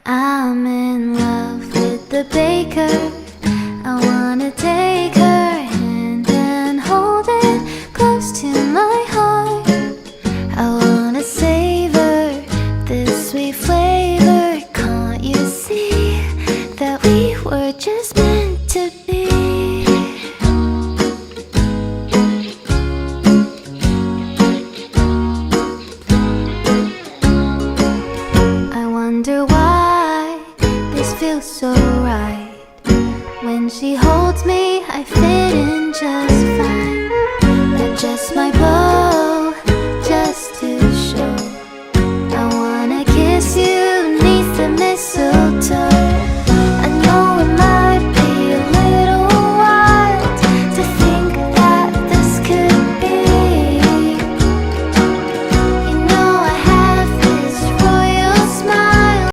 I'm in love with the baker. I wanna take her hand and hold it close to my heart. I wanna savor this sweet flavor. Can't you see that we were just meant to be? I wonder why this feels so right. When she holds me, I fit in just fine. Adjust my bow just to show I wanna kiss you 'neath the mistletoe.